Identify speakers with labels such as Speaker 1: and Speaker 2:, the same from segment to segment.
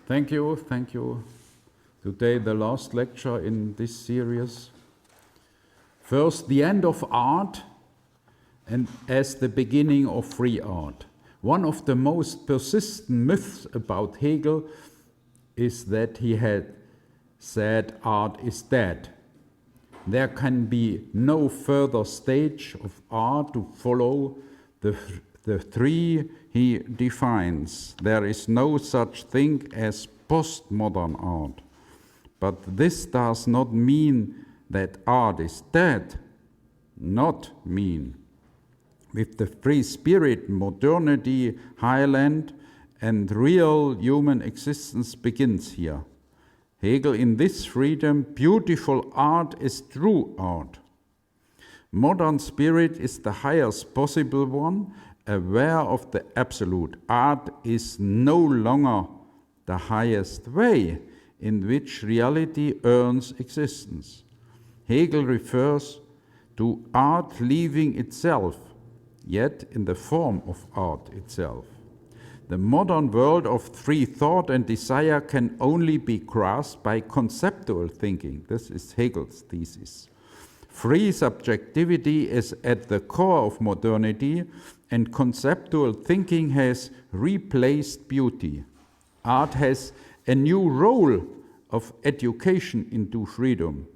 Speaker 1: Thank you. Today the last lecture in this series. First, the end of art and as the beginning of free art. One of the most persistent myths about Hegel is that he had said art is dead. There can be no further stage of art to follow the three he defines. There is no such thing as postmodern art. But this does not mean that art is dead. Not mean. With the free spirit, modernity, highland, and real human existence begins here. Hegel, in this freedom, beautiful art is true art. Modern spirit is the highest possible one, aware of the absolute. Art is no longer the highest way in which reality earns existence. Hegel refers to art leaving itself, yet in the form of art itself. The modern world of free thought and desire can only be grasped by conceptual thinking. This is Hegel's thesis. Free subjectivity is at the core of modernity, and conceptual thinking has replaced beauty. Art has a new role of education into freedom.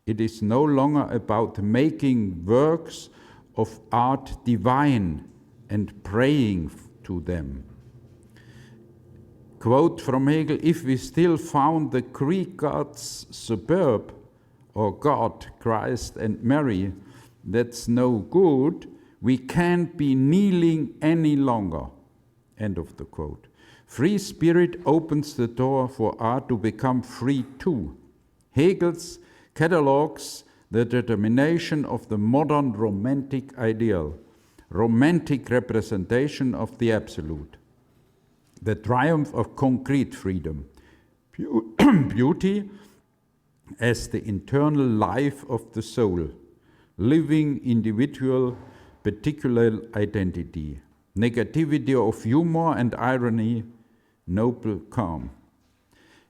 Speaker 1: It is no longer about making works of art divine and praying to them. Quote from Hegel, if we still found the Greek gods superb, or God, Christ and Mary, that's no good, we can't be kneeling any longer. End of the quote. Free spirit opens the door for art to become free too. Hegel's catalogues the determination of the modern romantic ideal, romantic representation of the absolute, the triumph of concrete freedom, beauty as the internal life of the soul, living individual particular identity, negativity of humor and irony, noble calm.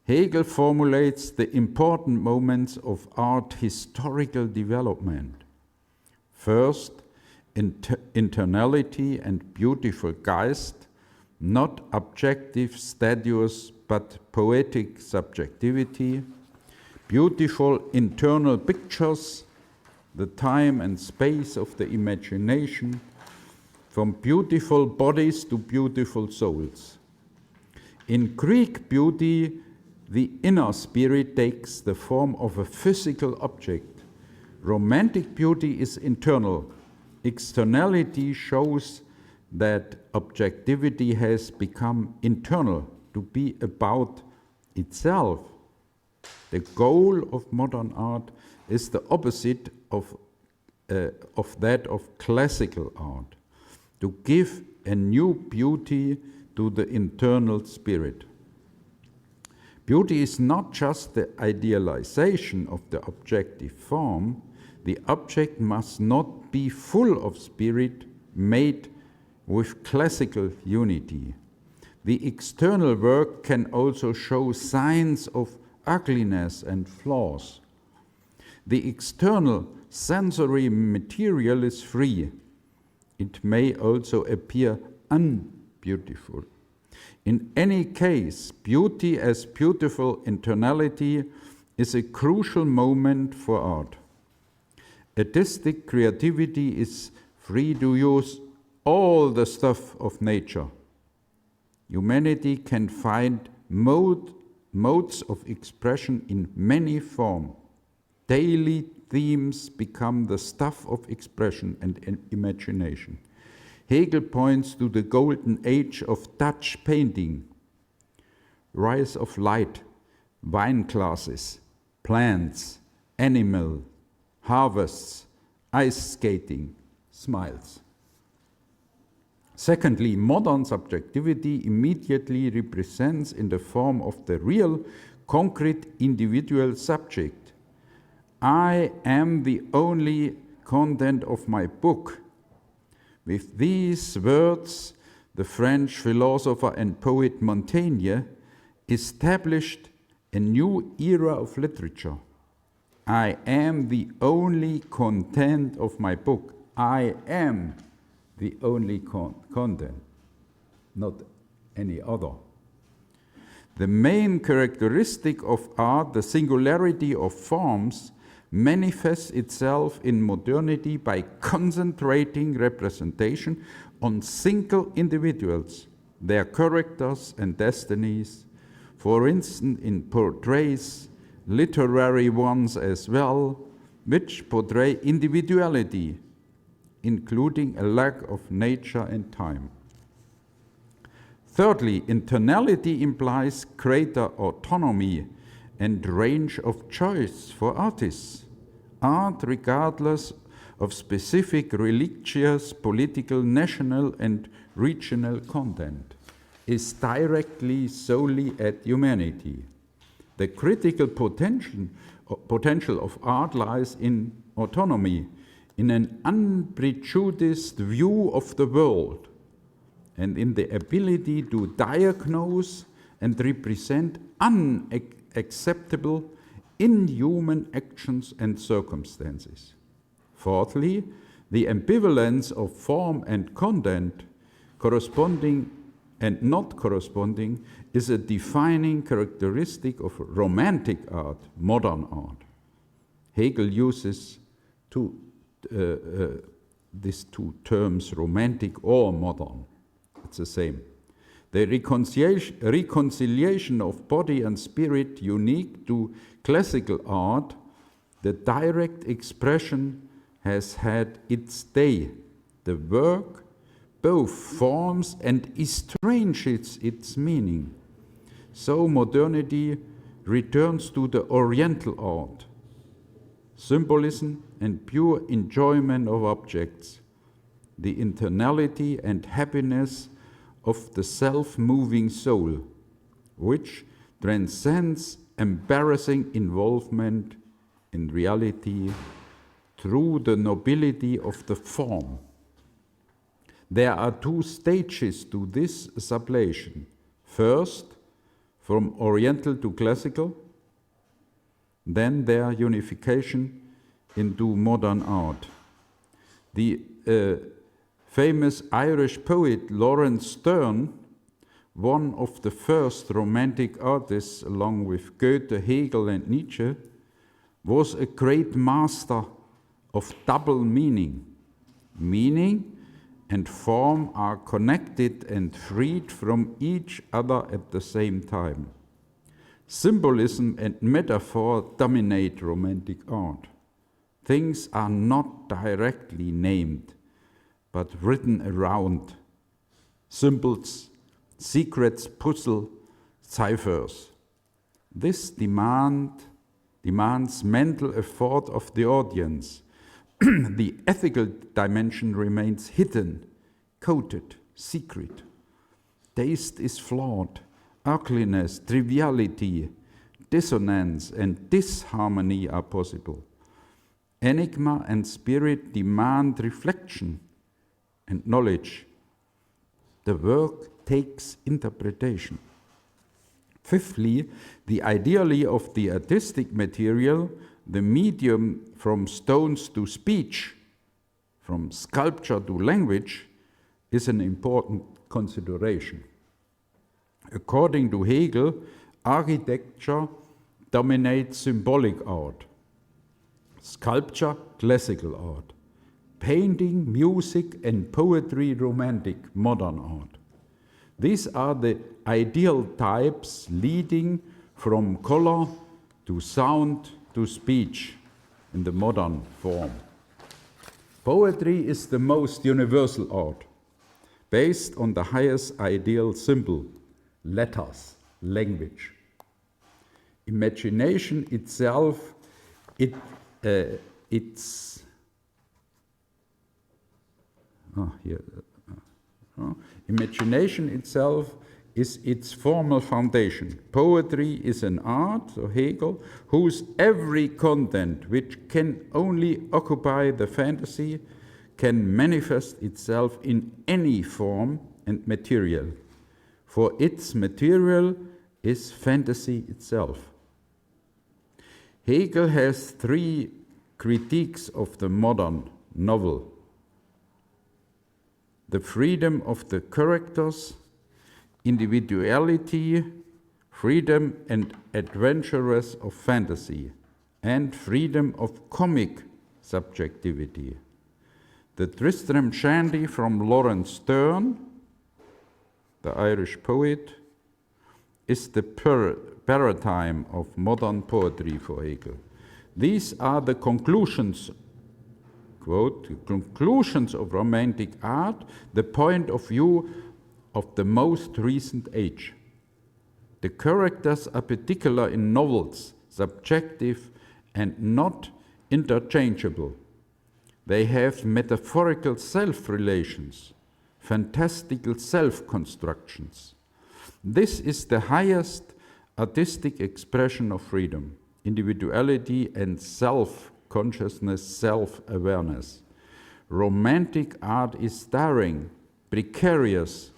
Speaker 1: Hegel formulates the important moments of art historical development. First, internality and beautiful Geist, not objective status but poetic subjectivity, beautiful internal pictures, the time and space of the imagination, from beautiful bodies to beautiful souls. In Greek beauty, the inner spirit takes the form of a physical object. Romantic beauty is internal. Externality shows that objectivity has become internal, to be about itself. The goal of modern art is the opposite of that of classical art, to give a new beauty to the internal spirit. Beauty is not just the idealization of the objective form. The object must not be full of spirit made with classical unity. The external work can also show signs of ugliness and flaws. The external sensory material is free. It may also appear unbeautiful. In any case, beauty as beautiful internality is a crucial moment for art. Artistic creativity is free to use all the stuff of nature. Humanity can find modes of expression in many forms. Daily themes become the stuff of expression and imagination. Hegel points to the golden age of Dutch painting, rise of light, wine glasses, plants, animal, harvests, ice skating, smiles. Secondly, modern subjectivity immediately represents in the form of the real, concrete individual subject. I am the only content of my book. With these words, the French philosopher and poet Montaigne established a new era of literature. I am the only content of my book. I am the only content, not any other. The main characteristic of art, the singularity of forms, manifests itself in modernity by concentrating representation on single individuals, their characters and destinies, for instance in portraits, literary ones as well, which portray individuality, including a lack of nature and time. Thirdly, internality implies greater autonomy and range of choice for artists. Art, regardless of specific religious, political, national, and regional content, is directly solely at humanity. The critical potential of art lies in autonomy, in an unprejudiced view of the world, and in the ability to diagnose and represent unacceptable, inhuman actions and circumstances. Fourthly, the ambivalence of form and content, corresponding and not corresponding, is a defining characteristic of romantic art, modern art. Hegel uses these two terms, romantic or modern. It's the same. The reconciliation of body and spirit unique to classical art, the direct expression has had its day. The work both forms and estranges its meaning. So modernity returns to the Oriental art, symbolism and pure enjoyment of objects, the internality and happiness of the self-moving soul, which transcends embarrassing involvement in reality through the nobility of the form. There are two stages to this sublation. First, from Oriental to classical, then their unification into modern art. The famous Irish poet Lawrence Sterne, one of the first romantic artists along with Goethe, Hegel and Nietzsche, was a great master of double meaning. Meaning and form are connected and freed from each other at the same time. Symbolism and metaphor dominate romantic art. Things are not directly named, but written around. Symbols, secrets, puzzle, ciphers. This demands mental effort of the audience. The ethical dimension remains hidden, coded, secret. Taste is flawed. Ugliness, triviality, dissonance, and disharmony are possible. Enigma and spirit demand reflection and knowledge. The work takes interpretation. Fifthly, the ideally of the artistic material, the medium from stones to speech, from sculpture to language, is an important consideration. According to Hegel, architecture dominates symbolic art, sculpture, classical art, painting, music, and poetry, romantic, modern art. These are the ideal types leading from color to sound to speech in the modern form. Poetry is the most universal art, based on the highest ideal symbol, letters, language. Imagination itself, imagination itself is its formal foundation. Poetry is an art, so Hegel, whose every content which can only occupy the fantasy can manifest itself in any form and material. For its material, is fantasy itself. Hegel has three critiques of the modern novel: the freedom of the characters, individuality, freedom and adventurous of fantasy, and freedom of comic subjectivity. The Tristram Shandy from Lawrence Sterne, the Irish poet, is the paradigm of modern poetry for Hegel. These are the conclusions, quote, the conclusions of romantic art, the point of view of the most recent age. The characters are particular in novels, subjective and not interchangeable. They have metaphorical self-relations, fantastical self-constructions. This is the highest artistic expression of freedom, individuality and self-consciousness, self-awareness. Romantic art is daring, precarious.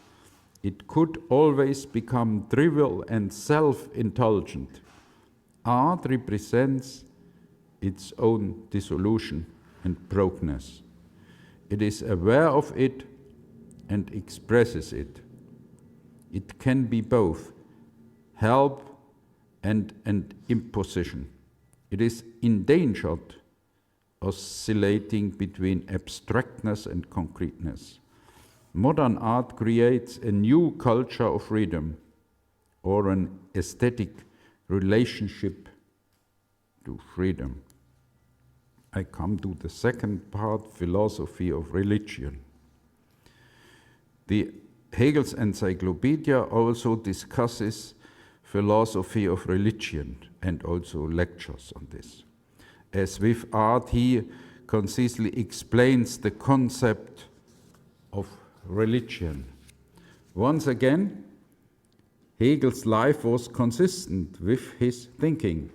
Speaker 1: It could always become trivial and self-indulgent. Art represents its own dissolution and brokenness. It is aware of it and expresses it. It can be both help and an imposition. It is endangered, oscillating between abstractness and concreteness. Modern art creates a new culture of freedom or an aesthetic relationship to freedom. I come to the second part, philosophy of religion. The Hegel's encyclopedia also discusses philosophy of religion and also lectures on this. As with art, he concisely explains the concept of religion. Once again, Hegel's life was consistent with his thinking.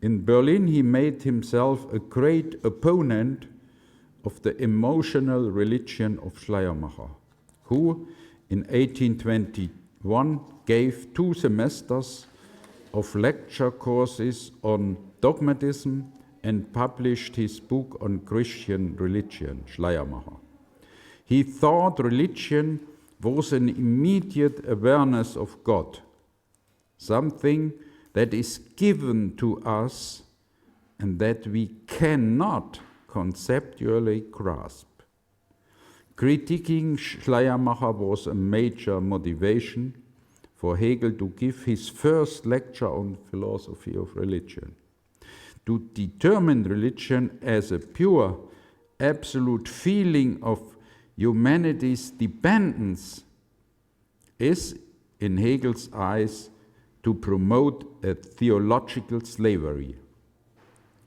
Speaker 1: In Berlin, he made himself a great opponent of the emotional religion of Schleiermacher, who in 1821 gave 2 semesters of lecture courses on dogmatism and published his book on Christian religion, Schleiermacher. He thought religion was an immediate awareness of God, something that is given to us and that we cannot conceptually grasp. Critiquing Schleiermacher was a major motivation for Hegel to give his first lecture on philosophy of religion. To determine religion as a pure, absolute feeling of humanity's dependence is, in Hegel's eyes, to promote a theological slavery.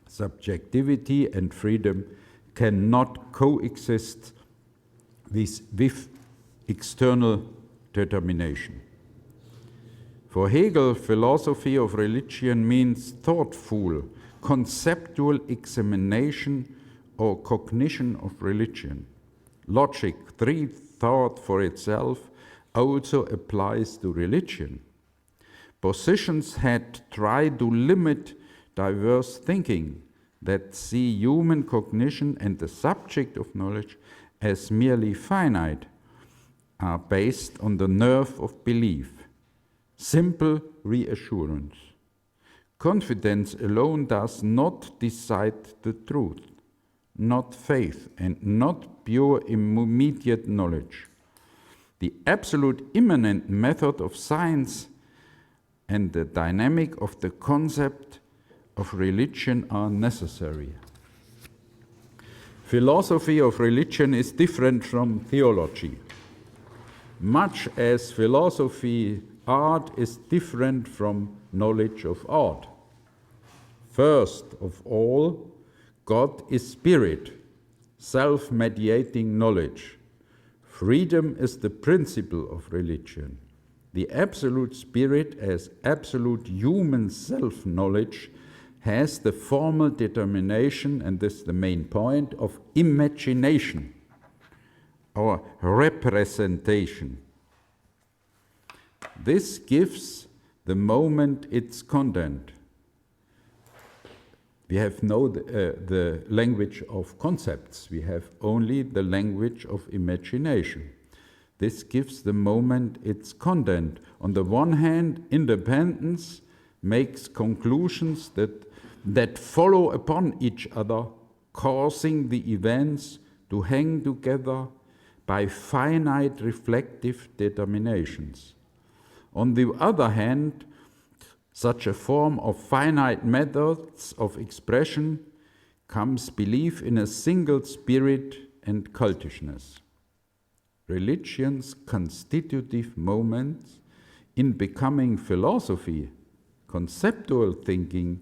Speaker 1: Subjectivity and freedom cannot coexist with external determination. For Hegel, philosophy of religion means thoughtful, conceptual examination or cognition of religion. Logic, free thought for itself, also applies to religion. Positions had tried to limit diverse thinking that see human cognition and the subject of knowledge as merely finite, are based on the nerve of belief, simple reassurance. Confidence alone does not decide the truth, not faith, and not pure immediate knowledge. The absolute immanent method of science and the dynamic of the concept of religion are necessary. Philosophy of religion is different from theology, much as philosophy art is different from knowledge of art. First of all, God is spirit, self-mediating knowledge. Freedom is the principle of religion. The absolute spirit as absolute human self-knowledge has the formal determination, and this is the main point, of imagination or representation. This gives the the moment its content. We have no the language of concepts. We have only the language of imagination. This gives the moment its content. On the one hand, independence makes conclusions that follow upon each other, causing the events to hang together by finite reflective determinations. On the other hand, such a form of finite methods of expression comes belief in a single spirit and cultishness. Religion's constitutive moments in becoming philosophy, conceptual thinking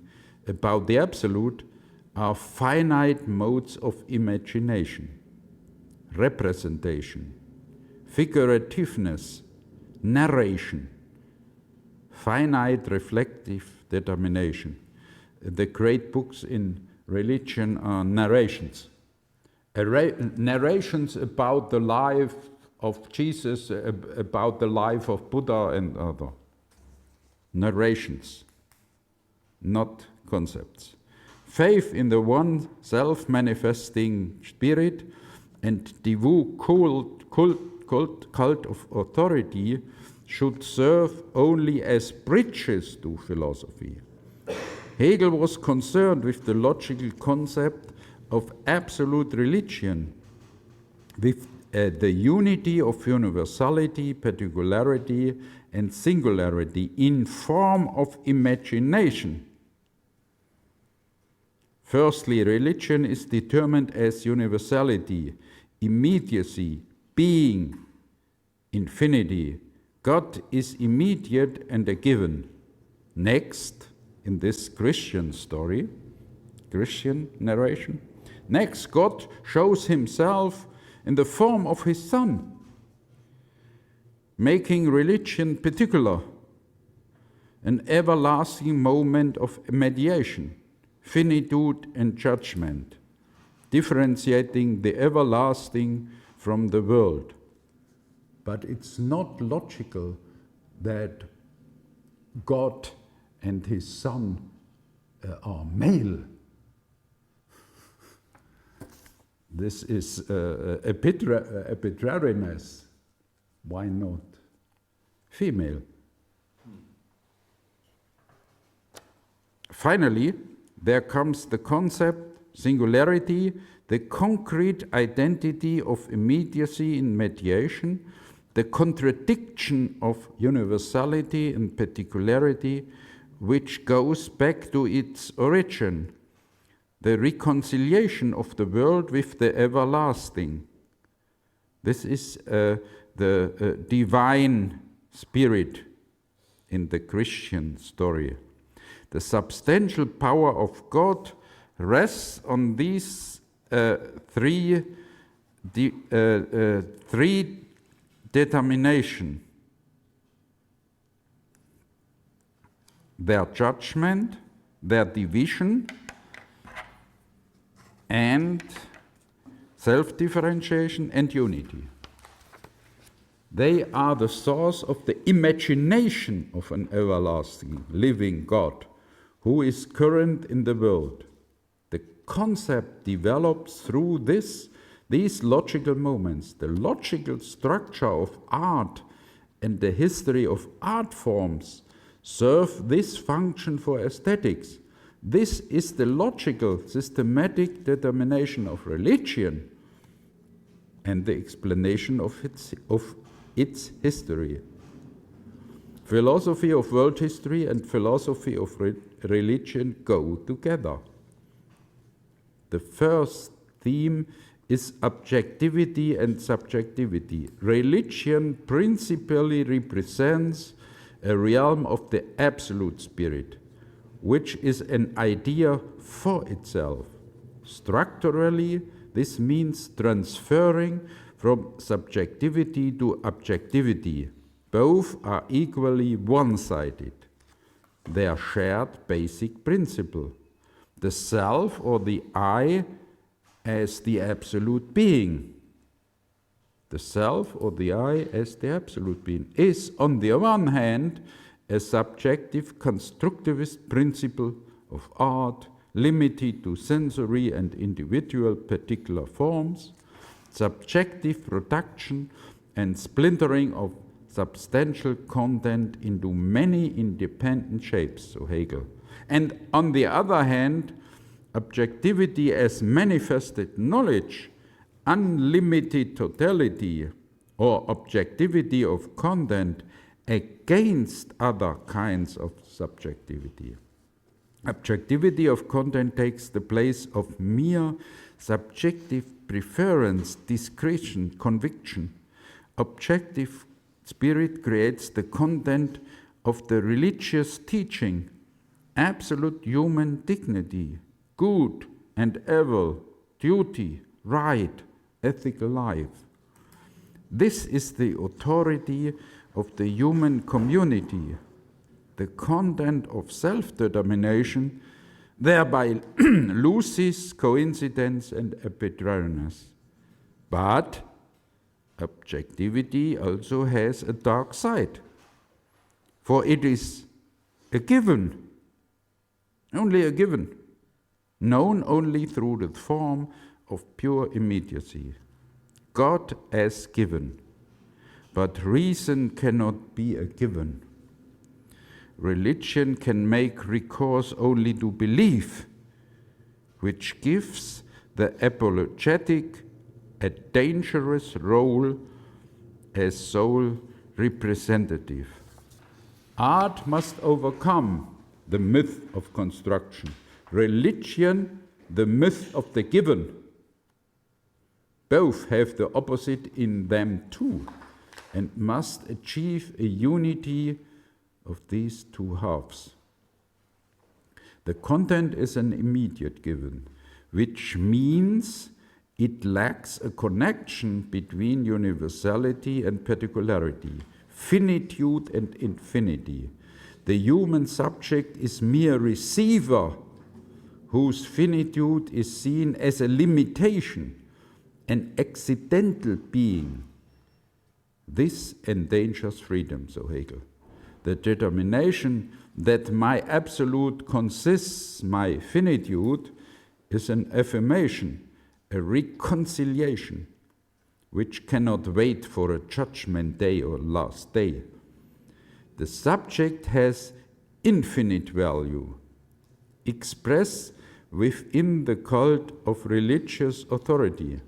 Speaker 1: about the absolute, are finite modes of imagination, representation, figurativeness, narration, finite reflective determination. The great books in religion are narrations. Narrations about the life of Jesus, about the life of Buddha and other. Narrations, not concepts. Faith in the one self-manifesting spirit and devout cult of authority should serve only as bridges to philosophy. Hegel was concerned with the logical concept of absolute religion, with the unity of universality, particularity, and singularity in form of imagination. Firstly, religion is determined as universality, immediacy, being, infinity. God is immediate and a given. Next, in this Christian story, Christian narration, next God shows himself in the form of his Son, making religion particular, an everlasting moment of mediation, finitude and judgment, differentiating the everlasting from the world. But it's not logical that God and his Son are male. This is arbitrariness. Why not female? Finally, there comes the concept, singularity, the concrete identity of immediacy in mediation, the contradiction of universality and particularity, which goes back to its origin, the reconciliation of the world with the everlasting. This is the divine spirit in the Christian story. The substantial power of God rests on these three determinations: their judgment, their division, and self-differentiation and unity. They are the source of the imagination of an everlasting, living God who is current in the world. The concept develops through these logical moments. The logical structure of art and the history of art forms serve this function for aesthetics. This is the logical, systematic determination of religion and the explanation of its history. Philosophy of world history and philosophy of religion go together. The first theme is objectivity and subjectivity. Religion principally represents a realm of the absolute spirit, which is an idea for itself. Structurally, this means transferring from subjectivity to objectivity. Both are equally one-sided. Their shared basic principle: the self or the I as the absolute being. The self or the I as the absolute being is, on the one hand, a subjective constructivist principle of art limited to sensory and individual particular forms, subjective production and splintering of substantial content into many independent shapes, so Hegel. And on the other hand, objectivity as manifested knowledge, unlimited totality, or objectivity of content against other kinds of subjectivity. Objectivity of content takes the place of mere subjective preference, discretion, conviction. Objective spirit creates the content of the religious teaching, absolute human dignity, good and evil, duty, right, ethical life. This is the authority of the human community, the content of self-determination, thereby loses coincidence and arbitrariness. But objectivity also has a dark side, for it is a given, only a given, known only through the form of pure immediacy. God as given, but reason cannot be a given. Religion can make recourse only to belief, which gives the apologetic a dangerous role as sole representative. Art must overcome the myth of construction, religion the myth of the given. Both have the opposite in them too, and must achieve a unity of these two halves. The content is an immediate given, which means it lacks a connection between universality and particularity, finitude and infinity. The human subject is mere receiver, whose finitude is seen as a limitation, an accidental being. This endangers freedom, so Hegel. The determination that my absolute consists my finitude is an affirmation, a reconciliation, which cannot wait for a judgment day or last day. The subject has infinite value, expressed within the cult of religious authority.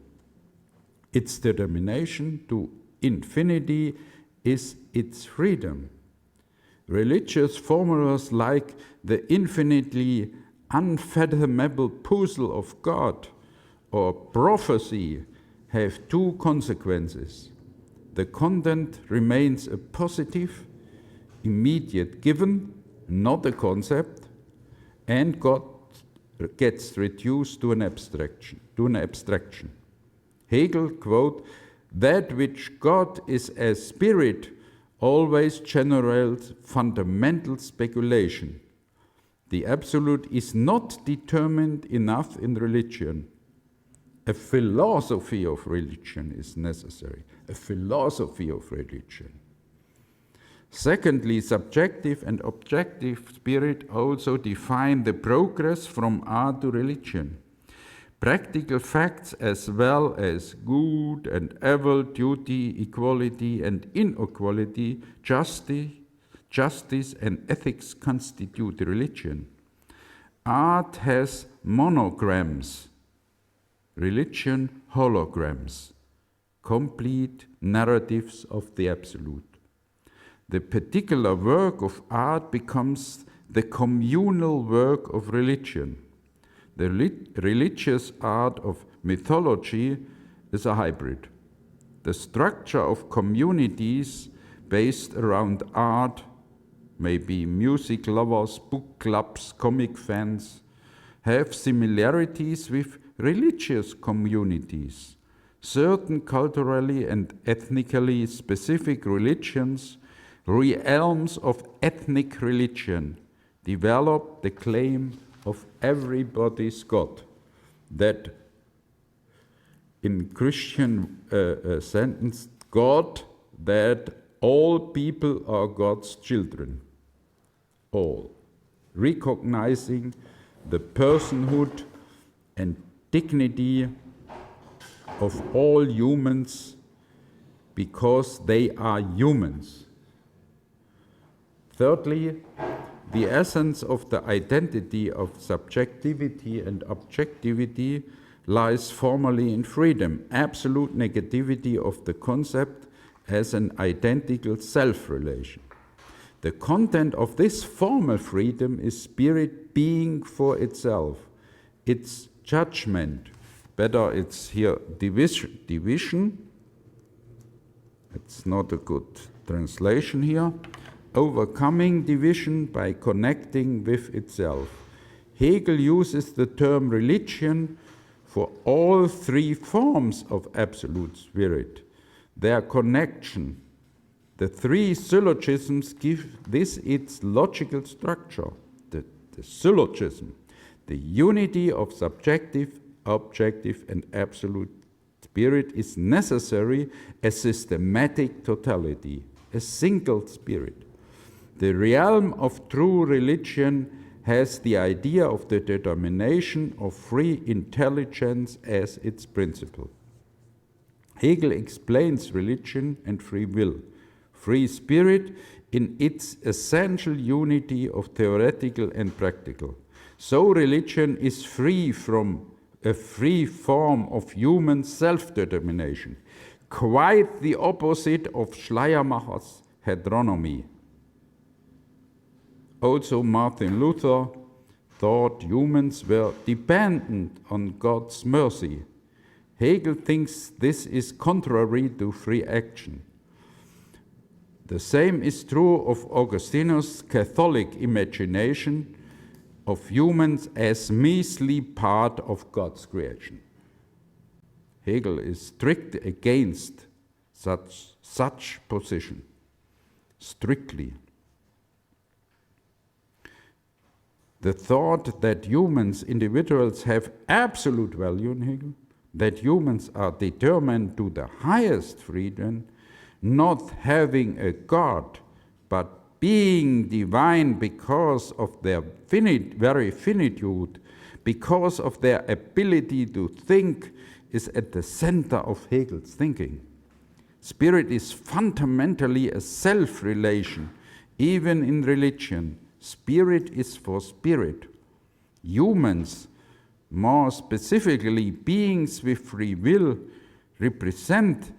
Speaker 1: Its determination to infinity is its freedom. Religious formulas like the infinitely unfathomable puzzle of God or prophecy have two consequences. The content remains a positive, immediate given, not a concept, and God gets reduced to an abstraction. Hegel, quote, "That which God is as spirit always generates fundamental speculation. The absolute is not determined enough in religion. A philosophy of religion is necessary, a philosophy of religion." Secondly, subjective and objective spirit also define the progress from art to religion. Practical facts as well as good and evil, duty, equality and inequality, justice and ethics constitute religion. Art has monograms, religion holograms, complete narratives of the absolute. The particular work of art becomes the communal work of religion. The religious art of mythology is a hybrid. The structure of communities based around art, maybe music lovers, book clubs, comic fans, have similarities with religious communities. Certain culturally and ethnically specific religions, realms of ethnic religion, develop the claim of everybody's God, that in Christian sentence, God, that all people are God's children. all, recognizing the personhood and dignity of all humans because they are humans. Thirdly, the essence of the identity of subjectivity and objectivity lies formally in freedom, absolute negativity of the concept as an identical self-relation. The content of this formal freedom is spirit being for itself, its judgment. Better, it's here division. It's not a good translation here. Overcoming division by connecting with itself. Hegel uses the term religion for all three forms of absolute spirit. Their connection. The three syllogisms give this its logical structure. The syllogism, the unity of subjective, objective, and absolute spirit is necessary as systematic totality, a single spirit. The realm of true religion has the idea of the determination of free intelligence as its principle. Hegel explains religion and free will, free spirit in its essential unity of theoretical and practical. So religion is free from a free form of human self-determination, quite the opposite of Schleiermacher's heteronomy. Also, Martin Luther thought humans were dependent on God's mercy. Hegel thinks this is contrary to free action. The same is true of Augustinus' Catholic imagination of humans as measly part of God's creation. Hegel is strict against such position, strictly. The thought that humans, individuals, have absolute value in Hegel, that humans are determined to the highest freedom, not having a God, but being divine because of their very finitude, because of their ability to think, is at the center of Hegel's thinking. Spirit is fundamentally a self-relation, even in religion. Spirit is for spirit. Humans, more specifically beings with free will, represent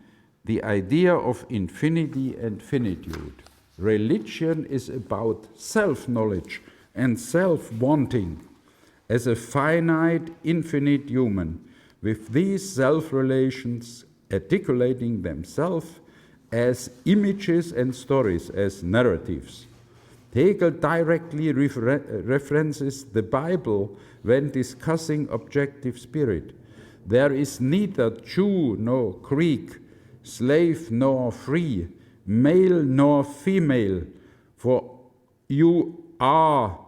Speaker 1: the idea of infinity and finitude. Religion is about self-knowledge and self-wanting. As a finite, infinite human, with these self-relations articulating themselves as images and stories, as narratives. Hegel directly references the Bible when discussing objective spirit. There is neither Jew nor Greek, slave nor free, male nor female, for you are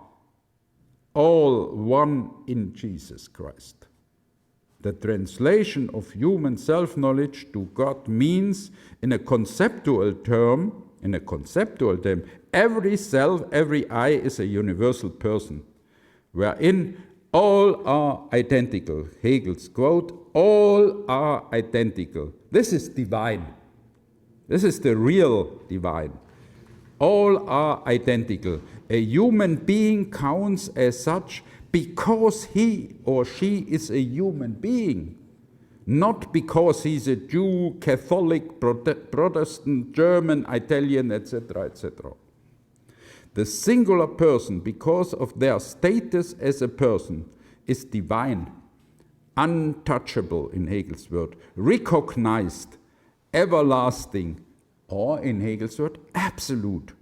Speaker 1: all one in Jesus Christ. The translation of human self-knowledge to God means, in a conceptual term, every self, every I is a universal person, wherein all are identical. Hegel's quote, all are identical. This is divine. This is the real divine. All are identical. A human being counts as such because he or she is a human being, not because he's a Jew, Catholic, Protestant, German, Italian, etc., etc. The singular person, because of their status as a person, is divine, untouchable in Hegel's word, recognized, everlasting, or in Hegel's word, absolute.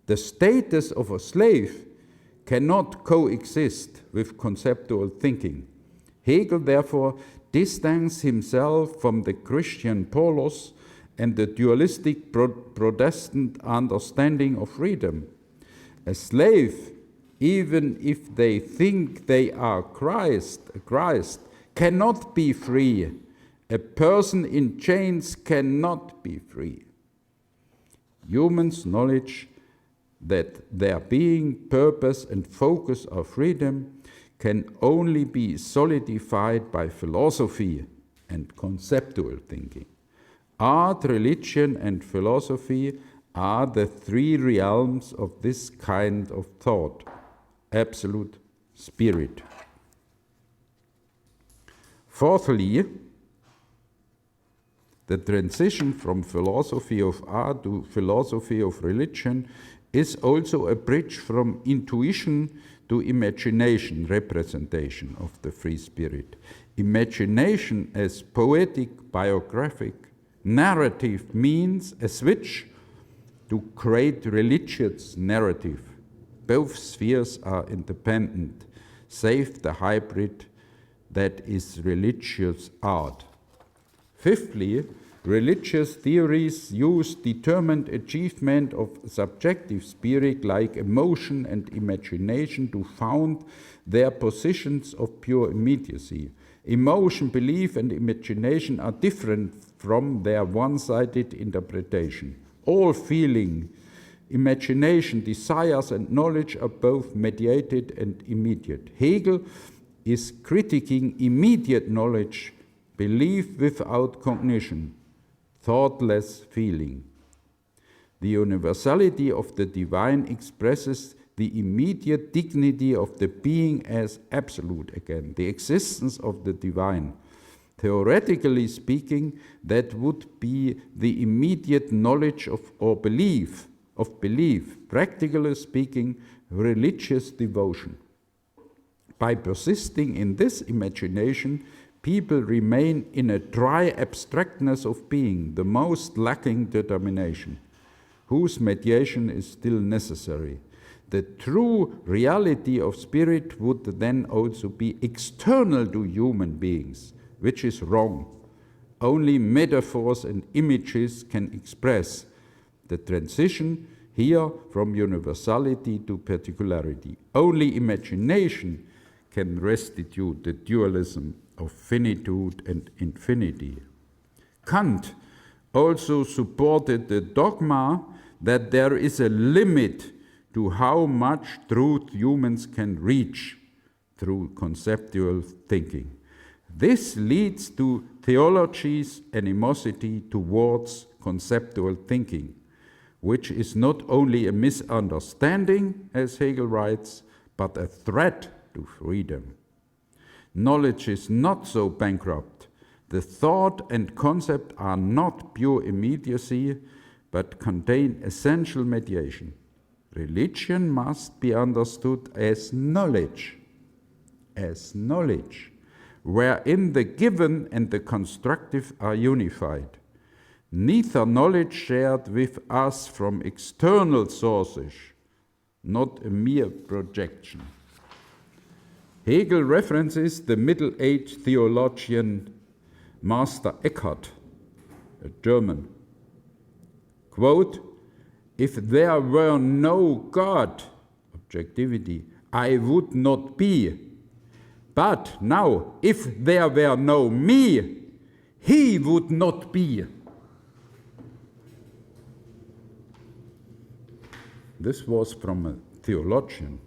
Speaker 1: The status of a slave cannot coexist with conceptual thinking. Hegel, therefore, distanced himself from the Christian Paulus and the dualistic Protestant understanding of freedom. A slave, even if they think they are Christ, cannot be free. A person in chains cannot be free. Human's knowledge that their being, purpose, and focus of freedom can only be solidified by philosophy and conceptual thinking. Art, religion, and philosophy are the three realms of this kind of thought, absolute spirit. Fourthly, the transition from philosophy of art to philosophy of religion is also a bridge from intuition to imagination, representation of the free spirit. Imagination as poetic, biographic, narrative means a switch to create religious narrative. Both spheres are independent, save the hybrid that is religious art. Fifthly, religious theories use determined achievement of subjective spirit like emotion and imagination to found their positions of pure immediacy. Emotion, belief, and imagination are different from their one-sided interpretation. All feeling, imagination, desires, and knowledge are both mediated and immediate. Hegel is critiquing immediate knowledge, belief without cognition, thoughtless feeling. The universality of the divine expresses the immediate dignity of the being as absolute again, the existence of the divine. Theoretically speaking, that would be the immediate knowledge of belief. Practically speaking, religious devotion. By persisting in this imagination, people remain in a dry abstractness of being, the most lacking determination, whose mediation is still necessary. The true reality of spirit would then also be external to human beings, which is wrong. Only metaphors and images can express the transition here from universality to particularity. Only imagination can restitute the dualism of finitude and infinity. Kant also supported the dogma that there is a limit to how much truth humans can reach through conceptual thinking. This leads to theology's animosity towards conceptual thinking, which is not only a misunderstanding, as Hegel writes, but a threat to freedom. Knowledge is not so bankrupt. The thought and concept are not pure immediacy, but contain essential mediation. Religion must be understood as knowledge, wherein the given and the constructive are unified. Neither knowledge shared with us from external sources, not a mere projection. Hegel references the middle-aged theologian Master Eckhart, a German. Quote, "If there were no God, objectivity, I would not be. But now, if there were no me, he would not be." This was from a theologian.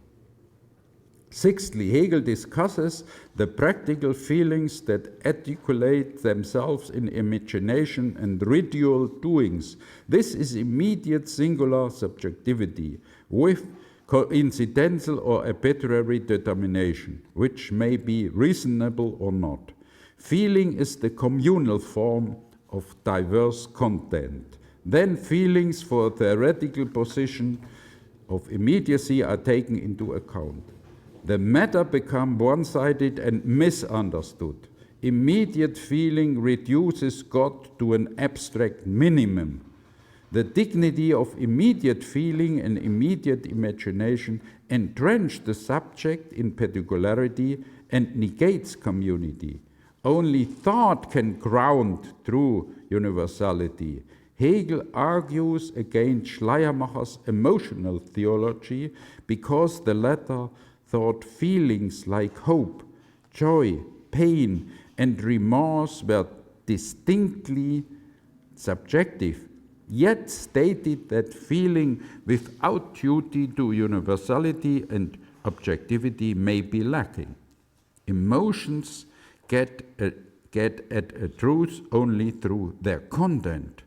Speaker 1: Sixthly, Hegel discusses the practical feelings that articulate themselves in imagination and ritual doings. This is immediate singular subjectivity with coincidental or arbitrary determination, which may be reasonable or not. Feeling is the communal form of diverse content. Then feelings for a theoretical position of immediacy are taken into account. The matter becomes one-sided and misunderstood. Immediate feeling reduces God to an abstract minimum. The dignity of immediate feeling and immediate imagination entrench the subject in particularity and negates community. Only thought can ground true universality. Hegel argues against Schleiermacher's emotional theology because the latter thought feelings like hope, joy, pain, and remorse were distinctly subjective. yet stated that feeling without duty to universality and objectivity may be lacking. Emotions get at a truth only through their content,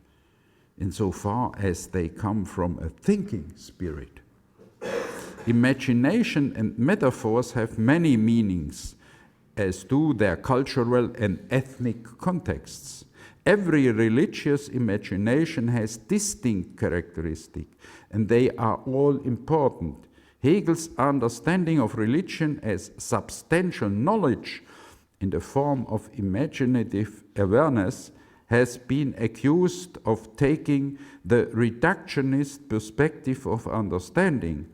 Speaker 1: insofar as they come from a thinking spirit. Imagination and metaphors have many meanings, as do their cultural and ethnic contexts. Every religious imagination has distinct characteristics, and they are all important. Hegel's understanding of religion as substantial knowledge in the form of imaginative awareness has been accused of taking the reductionist perspective of understanding,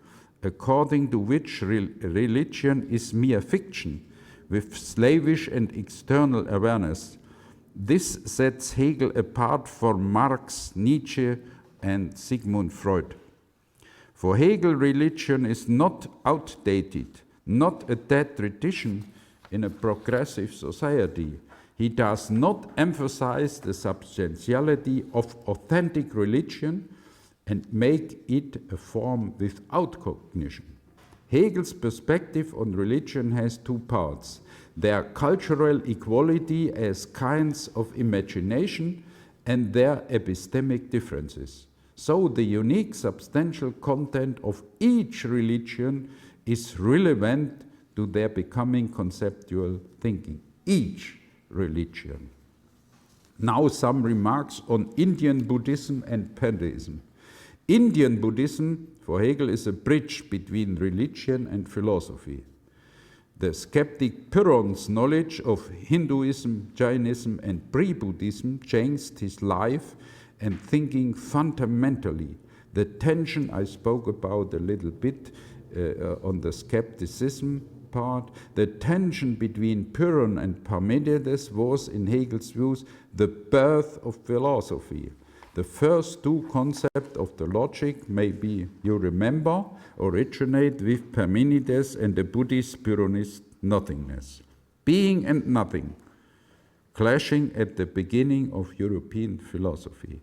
Speaker 1: according to which religion is mere fiction, with slavish and external awareness. This sets Hegel apart from Marx, Nietzsche, and Sigmund Freud. For Hegel, religion is not outdated, not a dead tradition in a progressive society. He does not emphasize the substantiality of authentic religion and make it a form without cognition. Hegel's perspective on religion has two parts: their cultural equality as kinds of imagination and their epistemic differences. So the unique substantial content of each religion is relevant to their becoming conceptual thinking. Each religion. Now some remarks on Indian Buddhism and pantheism. Indian Buddhism, for Hegel, is a bridge between religion and philosophy. The skeptic Pyrrhon's knowledge of Hinduism, Jainism, and pre-Buddhism changed his life and thinking fundamentally. The tension I spoke about a little bit on the skepticism part, the tension between Pyrrhon and Parmenides was, in Hegel's views, the birth of philosophy. The first two concepts of the logic, maybe you remember, originate with Parmenides and the Buddhist Pyrrhonist nothingness. Being and nothing, clashing at the beginning of European philosophy.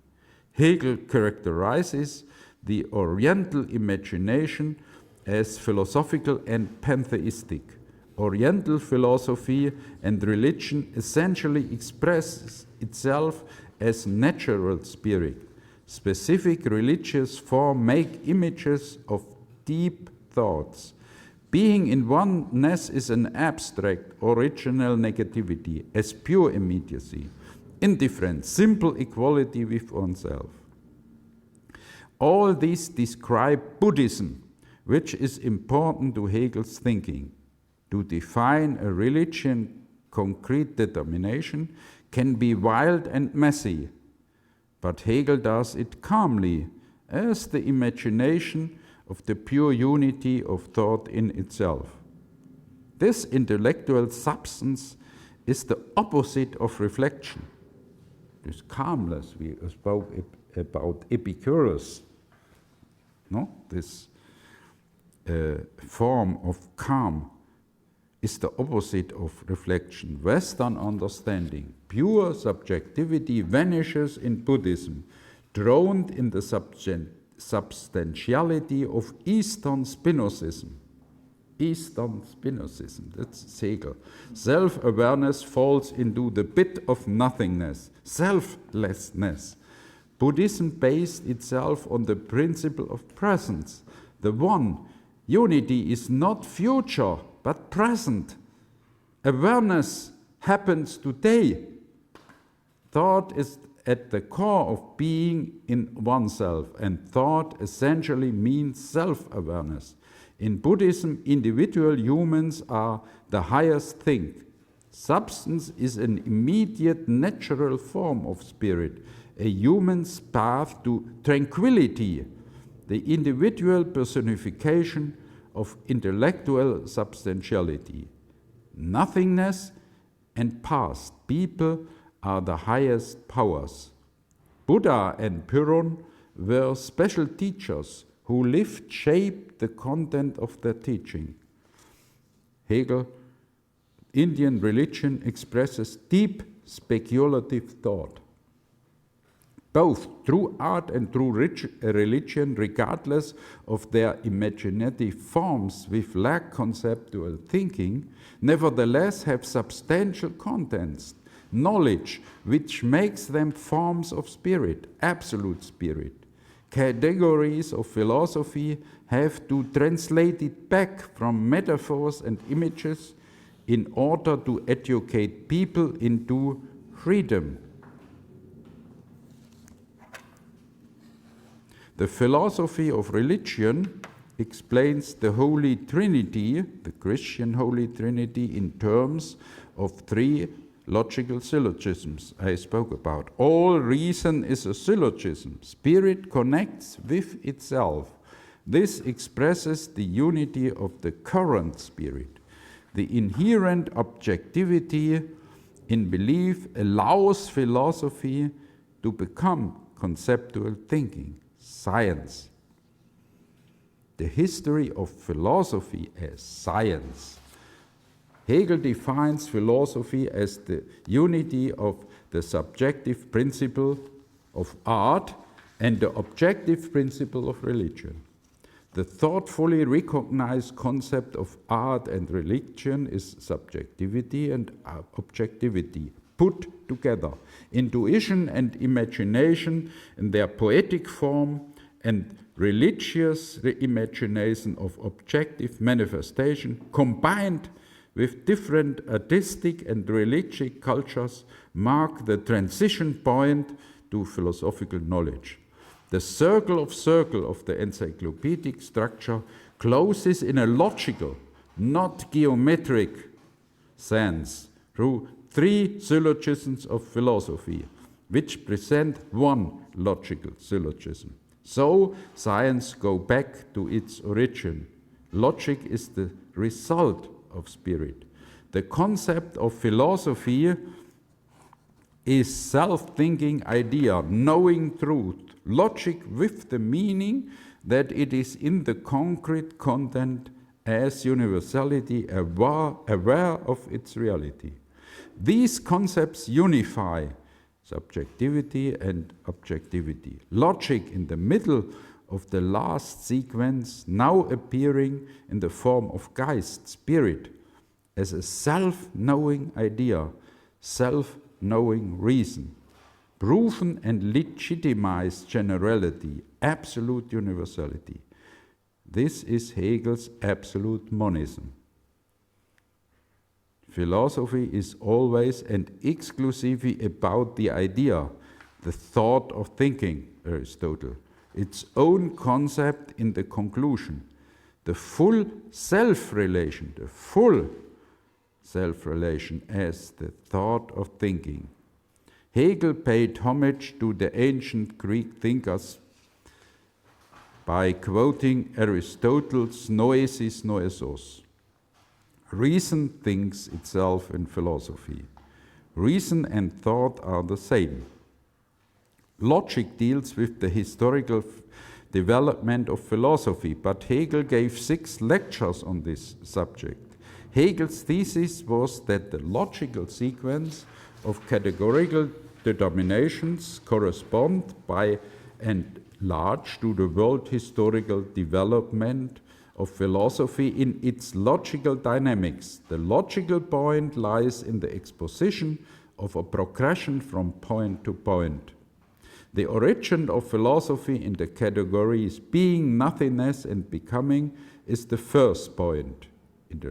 Speaker 1: Hegel characterizes the Oriental imagination as philosophical and pantheistic. Oriental philosophy and religion essentially expresses itself as natural spirit. Specific religious form make images of deep thoughts. Being in oneness is an abstract, original negativity, as pure immediacy, indifference, simple equality with oneself. All these describe Buddhism, which is important to Hegel's thinking. To define a religion, concrete determination can be wild and messy, but Hegel does it calmly, as the imagination of the pure unity of thought in itself. This intellectual substance is the opposite of reflection. This calmness, we spoke about Epicurus, no? This form of calm is the opposite of reflection. Western understanding, pure subjectivity vanishes in Buddhism, drowned in the substantiality of Eastern Spinozism. Eastern Spinozism, that's Hegel. Self-awareness falls into the pit of nothingness, selflessness. Buddhism based itself on the principle of presence. The one, unity, is not future, but present. Awareness happens today. Thought is at the core of being in oneself, and thought essentially means self-awareness. In Buddhism, individual humans are the highest thing. Substance is an immediate natural form of spirit, a human's path to tranquility, the individual personification of intellectual substantiality. Nothingness and past people are the highest powers. Buddha and Pyrrhon were special teachers who lived, shaped the content of their teaching. Hegel, Indian religion expresses deep speculative thought. both through art and through religion, regardless of their imaginative forms with lack conceptual thinking, nevertheless have substantial contents, knowledge which makes them forms of spirit, absolute spirit. Categories of philosophy have to translate it back from metaphors and images in order to educate people into freedom. The philosophy of religion explains the Holy Trinity, the Christian Holy Trinity, in terms of three logical syllogisms I spoke about. All reason is a syllogism. Spirit connects with itself. This expresses the unity of the current spirit. The inherent objectivity in belief allows philosophy to become conceptual thinking, science. The history of philosophy as science. Hegel defines philosophy as the unity of the subjective principle of art and the objective principle of religion. The thoughtfully recognized concept of art and religion is subjectivity and objectivity put together. Intuition and imagination in their poetic form and religious reimagination of objective manifestation combined with different artistic and religious cultures mark the transition point to philosophical knowledge. The circle of the encyclopedic structure closes in a logical, not geometric sense through three syllogisms of philosophy, which present one logical syllogism. So science goes back to its origin. Logic is the result of spirit. The concept of philosophy is self-thinking idea, knowing truth, logic with the meaning that it is in the concrete content as universality, aware of its reality. These concepts unify subjectivity and objectivity. Logic in the middle of the last sequence, now appearing in the form of Geist, spirit, as a self-knowing idea, self-knowing reason, proven and legitimized generality, absolute universality. This is Hegel's absolute monism. Philosophy is always and exclusively about the idea, the thought of thinking, Aristotle, its own concept in the conclusion, the full self-relation as the thought of thinking. Hegel paid homage to the ancient Greek thinkers by quoting Aristotle's noesis noesos. Reason thinks itself in philosophy. Reason and thought are the same. Logic deals with the historical development of philosophy, but Hegel gave 6 lectures on this subject. Hegel's thesis was that the logical sequence of categorical determinations correspond by and large to the world historical development of philosophy in its logical dynamics. The logical point lies in the exposition of a progression from point to point. The origin of philosophy in the categories being, nothingness, and becoming is the first point in the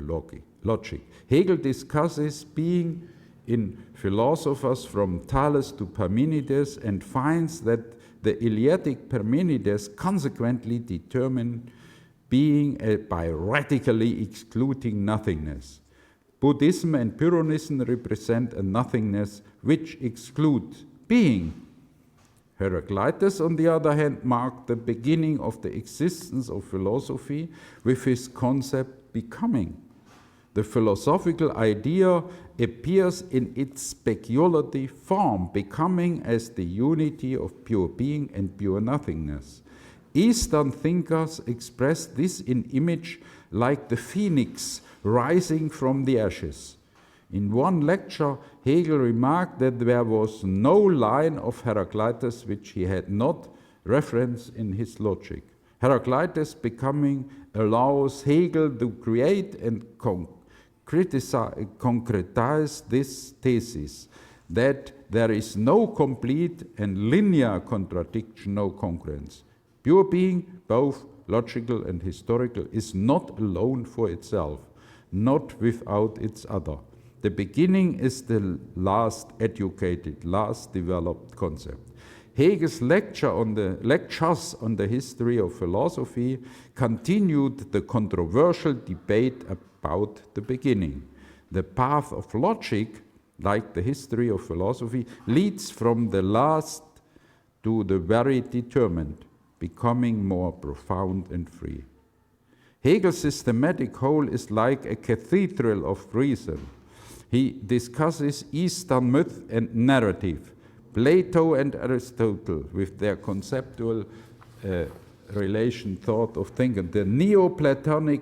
Speaker 1: logic. Hegel discusses being in philosophers from Thales to Parmenides and finds that the Eleatic Parmenides consequently determine being by radically excluding nothingness. Buddhism and Pyrrhonism represent a nothingness which excludes being. Heraclitus, on the other hand, marked the beginning of the existence of philosophy with his concept becoming. The philosophical idea appears in its speculative form, becoming as the unity of pure being and pure nothingness. Eastern thinkers express this in image like the phoenix rising from the ashes. In one lecture, Hegel remarked that there was no line of Heraclitus which he had not referenced in his logic. Heraclitus becoming allows Hegel to create and concretize this thesis that there is no complete and linear contradiction, no congruence. Pure being, both logical and historical, is not alone for itself, not without its other. The beginning is the last educated, last developed concept. Hegel's lectures on the history of philosophy continued the controversial debate about the beginning. The path of logic, like the history of philosophy, leads from the last to the very determined, becoming more profound and free. Hegel's systematic whole is like a cathedral of reason. He discusses Eastern myth and narrative, Plato and Aristotle with their conceptual relation thought of thinking, the Neoplatonic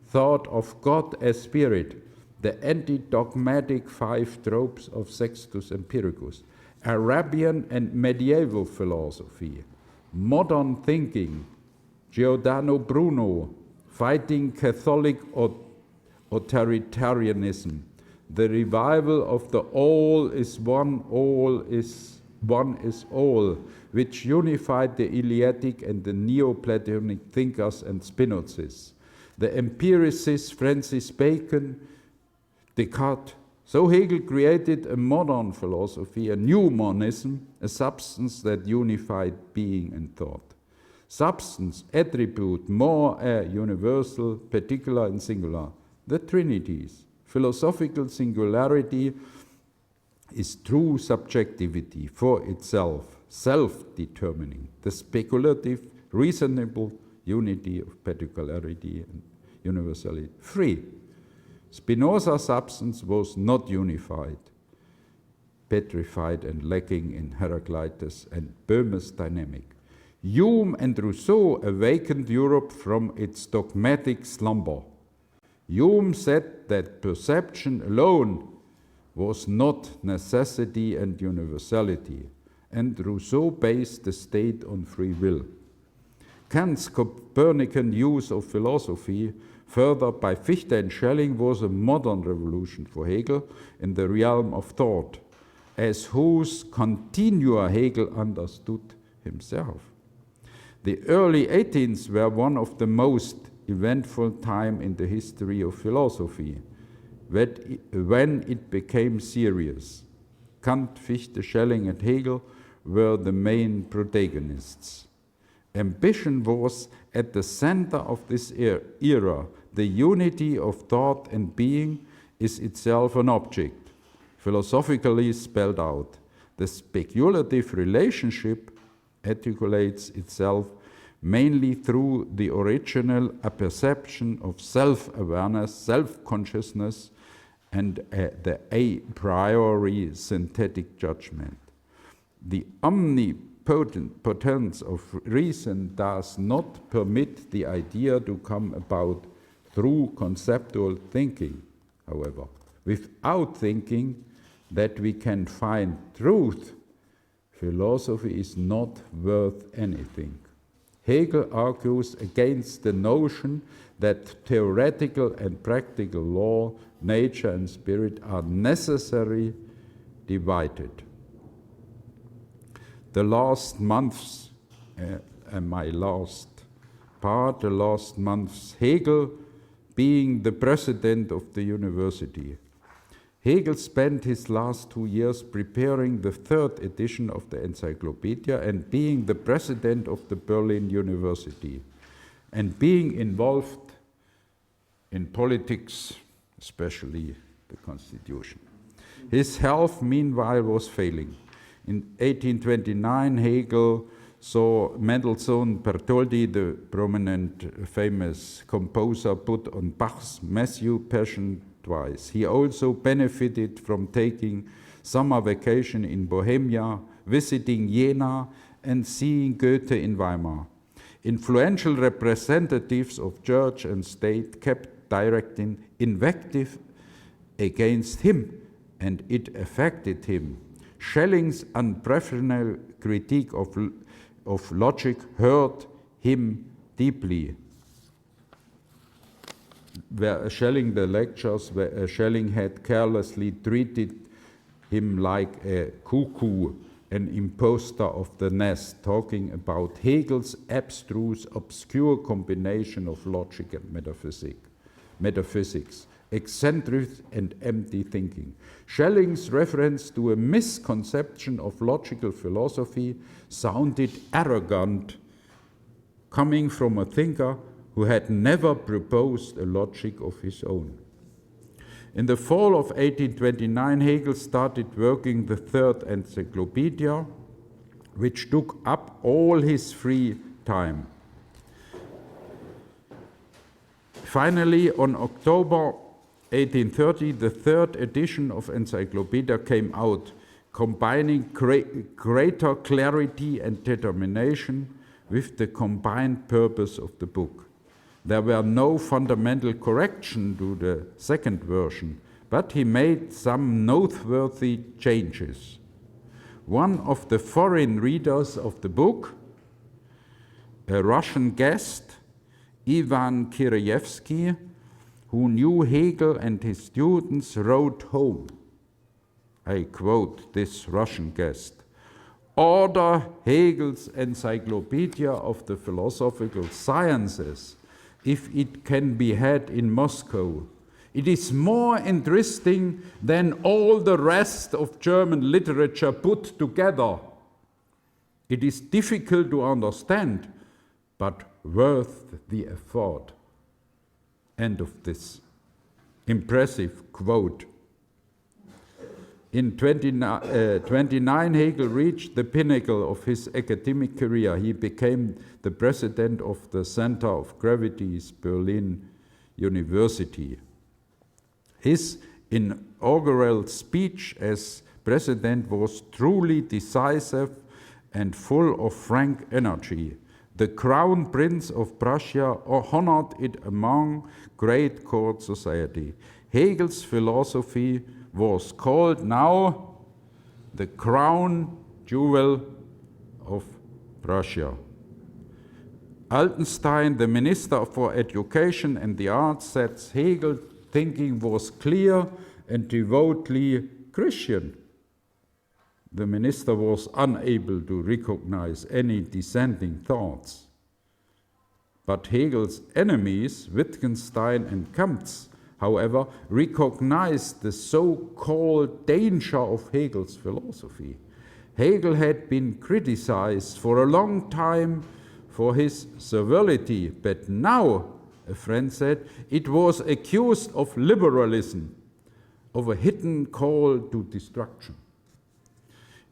Speaker 1: thought of God as spirit, the anti-dogmatic five tropes of Sextus Empiricus, Arabian and medieval philosophy, modern thinking, Giordano Bruno, fighting Catholic authoritarianism, the revival of the all is one is all, which unified the Eleatic and the Neoplatonic thinkers and Spinozis, the empiricists Francis Bacon, Descartes. So Hegel created a modern philosophy, a new monism, a substance that unified being and thought. Substance, attribute, more, universal, particular and singular, the trinities. Philosophical singularity is true subjectivity for itself, self-determining, the speculative, reasonable unity of particularity and universality, free. Spinoza's substance was not unified, petrified and lacking in Heraclitus and Böhme's dynamic. Hume and Rousseau awakened Europe from its dogmatic slumber. Hume said that perception alone was not necessity and universality, and Rousseau based the state on free will. Kant's Copernican use of philosophy, furthered by Fichte and Schelling, was a modern revolution for Hegel in the realm of thought, as whose continua Hegel understood himself. The early 18th were one of the most eventful time in the history of philosophy, when it became serious. Kant, Fichte, Schelling and Hegel were the main protagonists. Ambition was at the center of this era. The unity of thought and being is itself an object, philosophically spelled out. The speculative relationship articulates itself mainly through the original apperception of self-awareness, self-consciousness, and the a priori synthetic judgment. The omnipotence of reason does not permit the idea to come about through conceptual thinking, however. Without thinking that we can find truth, philosophy is not worth anything. Hegel argues against the notion that theoretical and practical law, nature and spirit are necessarily divided. The last months, my last part, the last months, Hegel being the president of the university. Hegel spent his last 2 years preparing the 3rd edition of the Encyclopedia and being the president of the Berlin University and being involved in politics, especially the constitution. His health, meanwhile, was failing. In 1829, Hegel saw Mendelssohn Bertoldi, the prominent, famous composer, put on Bach's Matthew Passion twice. He also benefited from taking summer vacation in Bohemia, visiting Jena, and seeing Goethe in Weimar. Influential representatives of church and state kept directing invective against him, and it affected him. Schelling's unprofessional critique of logic hurt him deeply. Where Schelling, the lectures where Schelling had carelessly treated him like a cuckoo, an imposter of the nest, talking about Hegel's abstruse, obscure combination of logic and metaphysics, eccentric and empty thinking. Schelling's reference to a misconception of logical philosophy sounded arrogant, coming from a thinker who had never proposed a logic of his own. In the fall of 1829, Hegel started working the third encyclopedia, which took up all his free time. Finally, on October 1830, the third edition of Encyclopedia came out, combining greater clarity and determination with the combined purpose of the book. There were no fundamental corrections to the second version, but he made some noteworthy changes. One of the foreign readers of the book, a Russian guest, Ivan Kireyevsky, who knew Hegel and his students, wrote home. I quote this Russian guest: "Order Hegel's Encyclopedia of the Philosophical Sciences, if it can be had in Moscow. It is more interesting than all the rest of German literature put together. It is difficult to understand, but worth the effort." End of this impressive quote. In 29, Hegel reached the pinnacle of his academic career. He became the president of the Center of Gravity's Berlin University. His inaugural speech as president was truly decisive and full of frank energy. The Crown Prince of Prussia honored it among great court society. Hegel's philosophy was called now the crown jewel of Prussia. Altenstein, the Minister for Education and the Arts, said Hegel's thinking was clear and devoutly Christian. The minister was unable to recognize any dissenting thoughts. But Hegel's enemies, Wittgenstein and Comte, however, recognized the so-called danger of Hegel's philosophy. Hegel had been criticized for a long time for his servility, but now, a friend said, it was accused of liberalism, of a hidden call to destruction.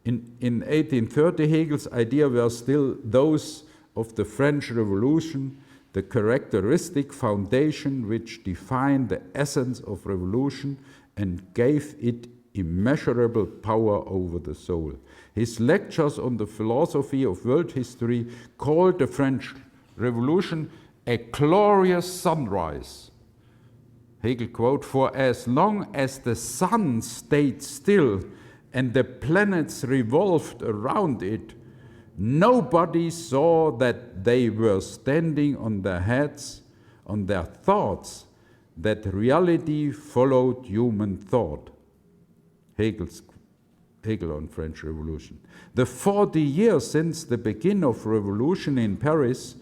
Speaker 1: In 1830, Hegel's ideas were still those of the French Revolution, the characteristic foundation which defined the essence of revolution and gave it immeasurable power over the soul. His lectures on the philosophy of world history called the French Revolution a glorious sunrise. Hegel quote, "For as long as the sun stayed still and the planets revolved around it, nobody saw that they were standing on their heads, on their thoughts, that reality followed human thought." Hegel on French Revolution. The 40 years since the beginning of revolution in Paris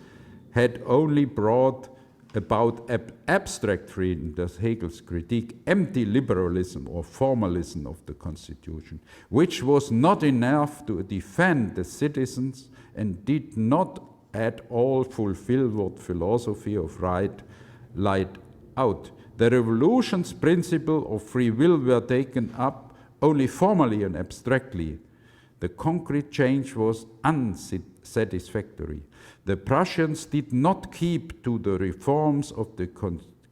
Speaker 1: had only brought about abstract freedom, that's Hegel's critique, empty liberalism or formalism of the Constitution, which was not enough to defend the citizens and did not at all fulfill what philosophy of right laid out. The revolution's principle of free will were taken up only formally and abstractly. The concrete change was unsatisfactory. The Prussians did not keep to the reforms of the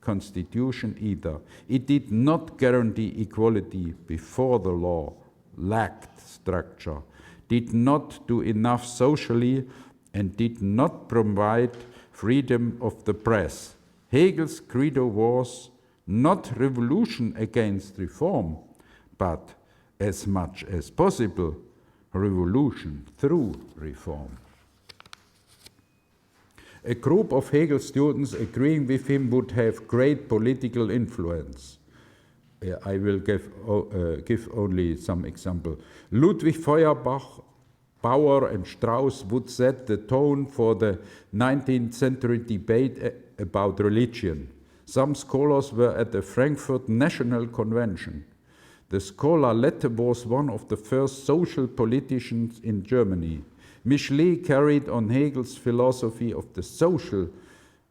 Speaker 1: Constitution either. It did not guarantee equality before the law, lacked structure, did not do enough socially, and did not provide freedom of the press. Hegel's credo was, not revolution against reform, but as much as possible, revolution through reform. A group of Hegel students agreeing with him would have great political influence. I will give only some example. Ludwig Feuerbach, Bauer and Strauss would set the tone for the 19th century debate about religion. Some scholars were at the Frankfurt National Convention. The scholar Lette was one of the first social politicians in Germany. Michelet carried on Hegel's philosophy of the social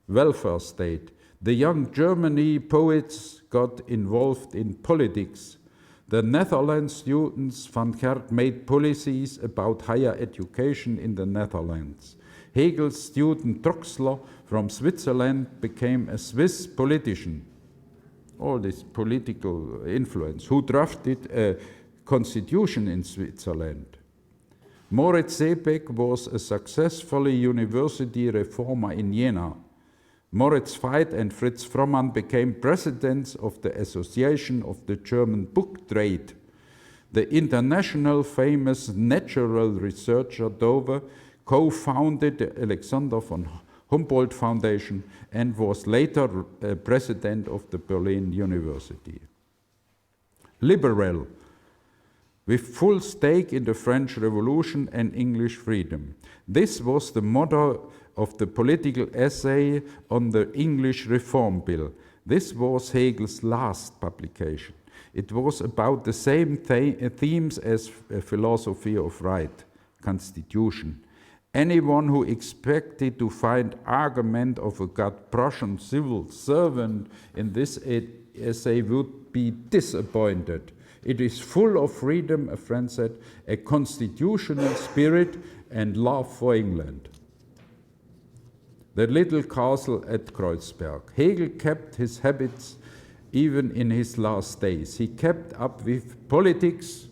Speaker 1: welfare state. The young Germany poets got involved in politics. The Netherlands students Van Gert made policies about higher education in the Netherlands. Hegel's student Troxler from Switzerland became a Swiss politician. All this political influence, who drafted a constitution in Switzerland. Moritz Seebeck was a successful university reformer in Jena. Moritz Veit and Fritz Frommann became presidents of the Association of the German Book Trade. The international famous natural researcher Dover co-founded the Alexander von Humboldt Foundation and was later president of the Berlin University. Liberal, with full stake in the French Revolution and English freedom. This was the motto of the political essay on the English Reform Bill. This was Hegel's last publication. It was about the same themes as a philosophy of right, constitution. Anyone who expected to find argument of a God-Prussian civil servant in this essay would be disappointed. It is full of freedom, a friend said, a constitutional spirit and love for England. The little castle at Kreuzberg. Hegel kept his habits even in his last days. He kept up with politics,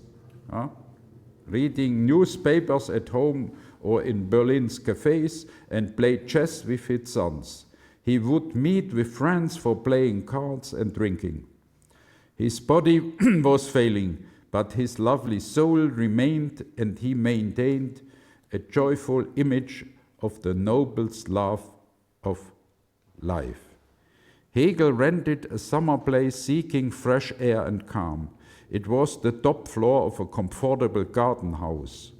Speaker 1: reading newspapers at home or in Berlin's cafes, and played chess with his sons. He would meet with friends for playing cards and drinking. His body was failing, but his lovely soul remained, and he maintained a joyful image of the noblest love of life. Hegel rented a summer place seeking fresh air and calm. It was the top floor of a comfortable garden house,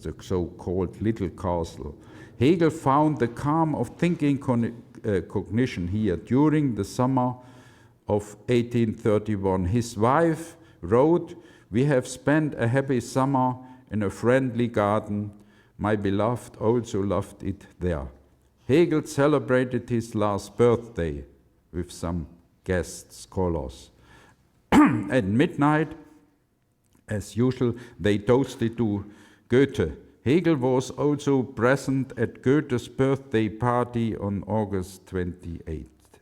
Speaker 1: the so-called little castle. Hegel found the calm of thinking cognition here during the summer of 1831. His wife wrote, "We have spent a happy summer in a friendly garden. My beloved also loved it there." Hegel celebrated his last birthday with some guest scholars. At midnight, as usual, they toasted to Goethe. Hegel was also present at Goethe's birthday party on August 28th.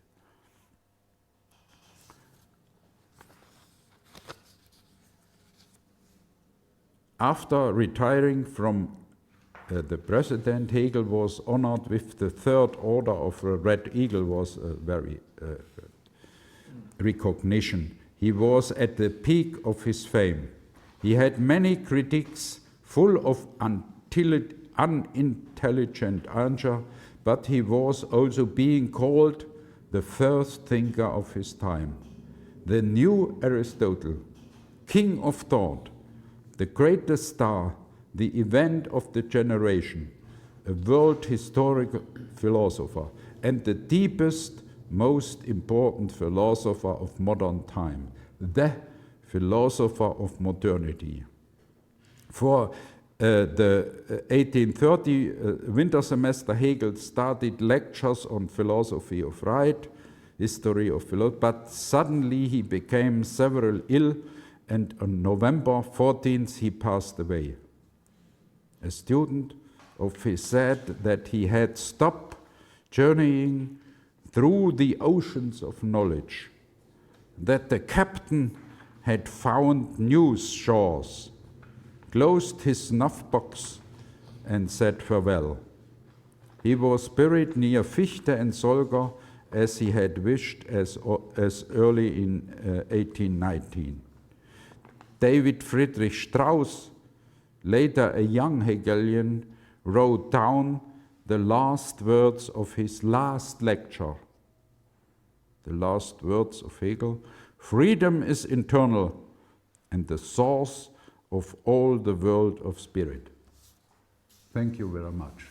Speaker 1: After retiring from the president, Hegel was honored with the Third Order of the Red Eagle, was a very recognition. He was at the peak of his fame. He had many critics full of unintelligent answer, but he was also being called the first thinker of his time. The new Aristotle, king of thought, the greatest star, the event of the generation, a world historical philosopher, and the deepest, most important philosopher of modern time, the philosopher of modernity. For the 1830 winter semester, Hegel started lectures on philosophy of right, history of philosophy, but suddenly he became severely ill, and on November 14th he passed away. A student of his said that he had stopped journeying through the oceans of knowledge, that the captain had found new shores, closed his snuff box, and said farewell. He was buried near Fichte and Solger as he had wished as early in 1819. David Friedrich Strauss, later a young Hegelian, wrote down the last words of his last lecture. The last words of Hegel: freedom is internal and the source of all the world of spirit. Thank you very much.